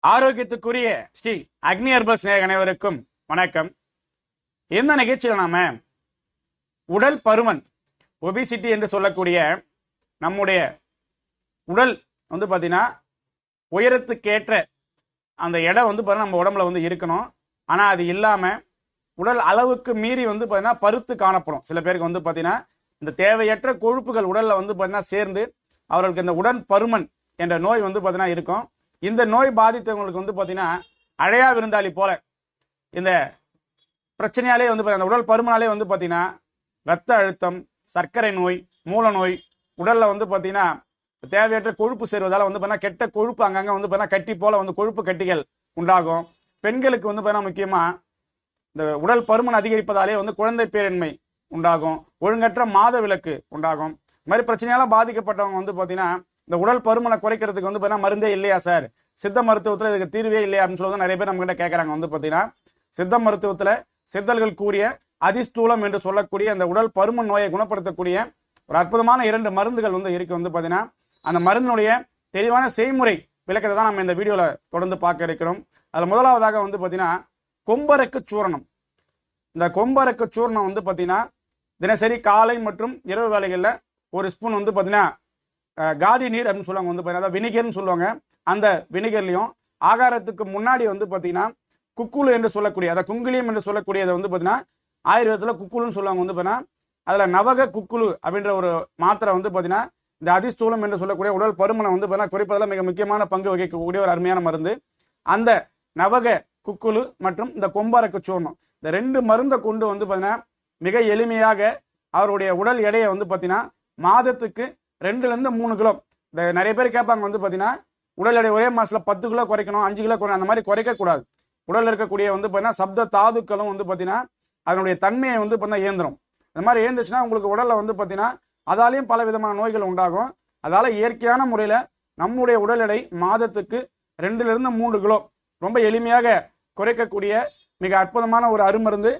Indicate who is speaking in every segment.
Speaker 1: ஆரோக்கியத்துக்குரிய ஸ்ரீ அக்னி herbals நேயர் அனைவருக்கும் வணக்கம். இந்த நிகழ்ச்சியில் நாம உடல் பருமன் ஒபிசிட்டி என்று சொல்லக்கூடிய நம்முடைய உடல் பார்த்தீங்கன்னா உயரத்துக்கேற்ற அந்த எடை பார்த்தீங்கன்னா நம்ம உடம்புல இருக்கணும். ஆனால் அது இல்லாமல் உடல் அளவுக்கு மீறி பார்த்தீங்கன்னா பருத்து காணப்படும். சில பேருக்கு பார்த்தீங்கன்னா இந்த தேவையற்ற கொழுப்புகள் உடலில் பார்த்தீங்கன்னா சேர்ந்து அவர்களுக்கு இந்த உடல் பருமன் என்ற நோய் பார்த்தீங்கன்னா இருக்கும். இந்த நோய் பாதித்தவங்களுக்கு பார்த்தீங்கன்னா அழையா விருந்தாளி போல இந்த பிரச்சனையாலே அந்த உடல் பருமனாலே பார்த்தீங்கன்னா ரத்த அழுத்தம், சர்க்கரை நோய், மூல நோய், உடலில் பார்த்தீங்கன்னா தேவையற்ற கொழுப்பு சேர்வதால் பார்த்தீங்கன்னா கெட்ட கொழுப்பு அங்கங்கே பார்த்தீங்கன்னா கட்டி போல கொழுப்பு கட்டிகள் உண்டாகும். பெண்களுக்கு பார்த்தீங்கன்னா முக்கியமாக இந்த உடல் பருமன் அதிகரிப்பதாலே குழந்தை பேரின்மை உண்டாகும், ஒழுங்கற்ற மாத விலக்கு உண்டாகும். இது மாதிரி பிரச்சனையால பாதிக்கப்பட்டவங்க பார்த்தீங்கன்னா இந்த உடல் பருமனை குறைக்கிறதுக்கு பார்த்தீங்கன்னா மருந்தே இல்லையா சார், சித்த மருத்துவத்தில் இதுக்கு தீர்வே இல்லையா அப்படின்னு சொல்லுவது நிறைய பேர் நம்ம கிட்ட கேட்குறாங்க. பார்த்தீங்கன்னா சித்த மருத்துவத்தில் சித்தர்கள் கூறிய அதிஸ்தூலம் என்று சொல்லக்கூடிய அந்த உடல் பருமன் நோயை குணப்படுத்தக்கூடிய ஒரு அற்புதமான 2 மருந்துகள் இருக்கு. பார்த்தீங்கன்னா அந்த மருந்தினுடைய தெளிவான செய்முறை விளக்கத்தை தான் நம்ம இந்த வீடியோவில் தொடர்ந்து பார்க்க இருக்கிறோம். அதில் முதலாவதாக பார்த்தீங்கன்னா கொம்பரக்கு சூரணம். இந்த கொம்பரக்கு சூர்ணம் பார்த்தீங்கன்னா தினசரி காலை மற்றும் இரவு வேளைகளில் ஒரு ஸ்பூன் பார்த்தீங்கன்னா காடி நீர் அப்படின்னு சொல்லுவாங்க, பார்த்தீங்கன்னா வினிகர்னு சொல்லுவாங்க. அந்த வினிகர்லையும் ஆகாரத்துக்கு முன்னாடி பார்த்தீங்கன்னா குக்குலு என்று சொல்லக்கூடிய அதை குங்குலியம் என்று சொல்லக்கூடியதை பார்த்தீங்கன்னா ஆயுர்வேதத்தில் குக்குலுன்னு சொல்லுவாங்க. பார்த்தீங்கன்னா அதில் நவக குக்குலு அப்படின்ற ஒரு மாத்திரை பார்த்தீங்கன்னா இந்த அதிஸ்தூலம் என்று சொல்லக்கூடிய உடல் பருமனை பார்த்தீங்கன்னா குறைப்பதில் மிக முக்கியமான பங்கு வகிக்கக்கூடிய ஒரு அருமையான மருந்து. அந்த நவக குக்குலு மற்றும் இந்த கொம்பரக்கு சூர்ணம், இந்த 2 மருந்தை கொண்டு பார்த்தீங்கன்னா மிக எளிமையாக அவருடைய உடல் எடையை பார்த்தீங்கன்னா மாதத்துக்கு 2லேருந்து 3 கிலோ. இந்த நிறைய பேர் கேட்பாங்க பார்த்தீங்கன்னா உடல் எடை ஒரே மாதத்தில் 10 கிலோ குறைக்கணும், 5 கிலோ குறைக்கணும், அந்த மாதிரி குறைக்கக்கூடாது. உடலில் இருக்கக்கூடிய பார்த்தீங்கன்னா சப்த தாதுக்களும் பார்த்தீங்கன்னா அதனுடைய தன்மையை பார்த்தீங்கன்னா இயந்திரம். இந்த மாதிரி இயந்துச்சுன்னா உங்களுக்கு உடலில் பார்த்தீங்கன்னா அதாலையும் பல விதமான நோய்கள் உண்டாகும். அதால் இயற்கையான முறையில் நம்முடைய உடல் எடை மாதத்துக்கு 2லேருந்து 3 கிலோ ரொம்ப எளிமையாக குறைக்கக்கூடிய மிக அற்புதமான ஒரு அருமருந்து,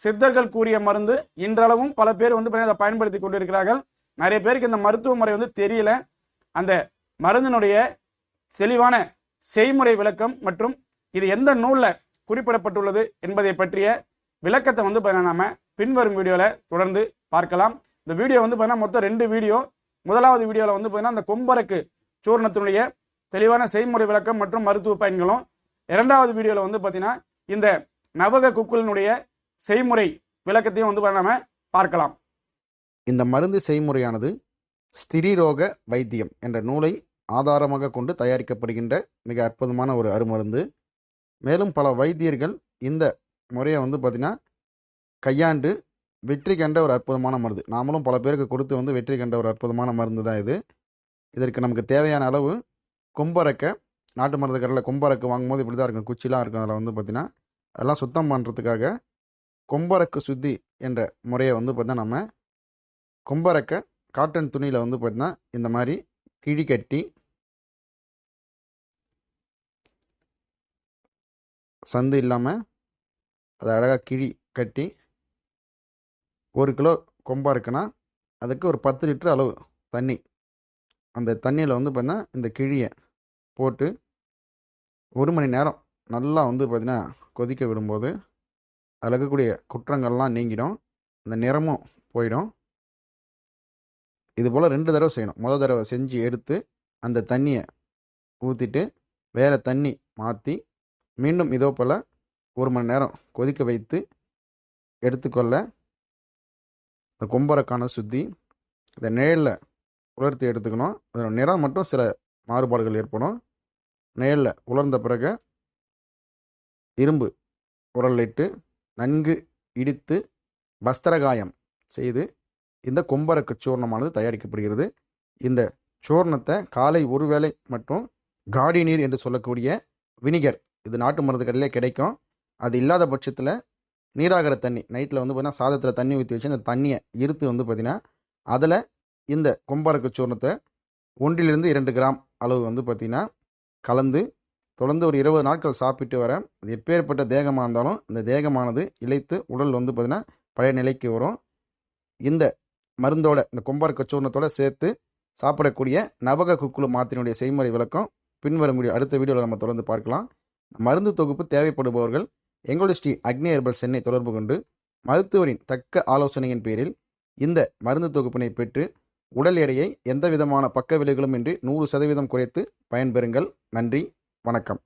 Speaker 1: சித்தர்கள் கூறிய மருந்து. இன்றளவும் பல பேர் அதை பயன்படுத்தி கொண்டிருக்கிறார்கள். நிறைய பேருக்கு இந்த மருத்துவ முறை தெரியல. அந்த மருந்தினுடைய தெளிவான செய்முறை விளக்கம் மற்றும் இது எந்த நூலில் குறிப்பிடப்பட்டுள்ளது என்பதை பற்றிய விளக்கத்தை நாம பின்வரும் வீடியோவில் தொடர்ந்து பார்க்கலாம். இந்த வீடியோ பார்த்தீங்கன்னா மொத்தம் 2 வீடியோ. முதலாவது வீடியோவில் பார்த்தீங்கன்னா அந்த கொம்பரக்கு சூர்ணத்தினுடைய தெளிவான செய்முறை விளக்கம் மற்றும் மருத்துவ பயன்களும், 2வது வீடியோவில் பார்த்தீங்கன்னா இந்த நவக குக்குலினுடைய செய்முறை விளக்கத்தையும் நாம பார்க்கலாம்.
Speaker 2: இந்த மருந்து செய்முறையானது ஸ்திரீரோக வைத்தியம் என்ற நூலை ஆதாரமாக கொண்டு தயாரிக்கப்படுகின்ற மிக அற்புதமான ஒரு அருமருந்து. மேலும் பல வைத்தியர்கள் இந்த முறையை பார்த்திங்கன்னா கையாண்டு வெற்றி கண்ட ஒரு அற்புதமான மருந்து. நாமளும் பல பேருக்கு கொடுத்து வெற்றி கண்ட ஒரு அற்புதமான மருந்து தான் இது. இதற்கு நமக்கு தேவையான அளவு கொம்பரக்கை, நாட்டு மருந்து கடையில் கொம்பரக்கு வாங்கும்போது இப்படி தான் இருக்கும், குச்சிலாம் இருக்கும். அதில் பார்த்திங்கன்னா அதெல்லாம் சுத்தம் பண்ணுறதுக்காக கொம்பரக்கு சுத்தி என்ற முறையை பார்த்திங்கன்னா நம்ம கொம்பரக்கை காட்டன் துணியில் பார்த்திங்கன்னா இந்த மாதிரி கிழி கட்டி சந்து இல்லாமல் அதை அழகாக கிழி கட்டி 1 கிலோ கொம்பா இருக்குன்னா அதுக்கு ஒரு 10 லிட்டர் அளவு தண்ணி, அந்த தண்ணியில் பார்த்தீங்கன்னா இந்த கிழியை போட்டு 1 மணி நேரம் நல்லா பார்த்திங்கன்னா கொதிக்க விடும்போது அதில் இருக்கக்கூடிய குற்றங்கள்லாம் நீங்கிடும், அந்த நிறமும் போயிடும். இது போல் 2 தடவை செய்யணும். முதல் தடவை செஞ்சு எடுத்து அந்த தண்ணியை ஊற்றிட்டு வேறு தண்ணி மாற்றி மீண்டும் இதோ போல் 1 மணி நேரம் கொதிக்க வைத்து எடுத்துக்கொள்ள இந்த கொம்பரக்கான சுத்தி இந்த நிழலில் உலர்த்தி எடுத்துக்கணும். அதோட நிறம் மட்டும் சில மாறுபாடுகள் ஏற்படும். நிழலில் உலர்ந்த பிறகு இரும்பு உரலிட்டு நன்கு இடித்து வஸ்திரகாயம் செய்து இந்த கொம்பரக்கு சூர்ணமானது தயாரிக்கப்படுகிறது. இந்த சூர்ணத்தை காலை ஒரு வேளை மற்றும் காடி நீர் என்று சொல்லக்கூடிய வினிகர், இது நாட்டு மருந்து கடையிலே கிடைக்கும். அது இல்லாத பட்சத்தில் நீராகிற தண்ணி நைட்டில் பார்த்தீங்கன்னா சாதத்தில் தண்ணி ஊற்றி வச்சு அந்த தண்ணியை இருத்து பார்த்திங்கன்னா அதில் இந்த கொம்பரக்கு சூர்ணத்தை 1லிருந்து 2 கிராம் அளவு பார்த்திங்கன்னா கலந்து தொடர்ந்து ஒரு 20 நாட்கள் சாப்பிட்டு வர, அது எப்பேற்பட்ட தேகமாக இருந்தாலும் இந்த தேகமானது இழைத்து உடல் பார்த்திங்கன்னா பழைய நிலைக்கு வரும். இந்த மருந்தோட இந்த கொம்பரக்கு சூர்ணத்தோடு சேர்த்து சாப்பிடக்கூடிய நவக குக்குலு மாத்திரையுடைய செய்முறை விளக்கம் பின்வரும் அடுத்த வீடியோவில் நம்ம தொடர்ந்து பார்க்கலாம். மருந்து தொகுப்பு தேவைப்படுபவர்கள் எங்களுடைய ஸ்ரீ அக்னி ஹெர்பல்ஸ் எண்ணை தொடர்பு கொண்டு மருத்துவரின் தக்க ஆலோசனையின் பேரில் இந்த மருந்து தொகுப்பினை பெற்று உடல் எடையை எந்த விதமான பக்க விளைவுகளும் இன்றி 100% குறைத்து பயன்பெறுங்கள். நன்றி, வணக்கம்.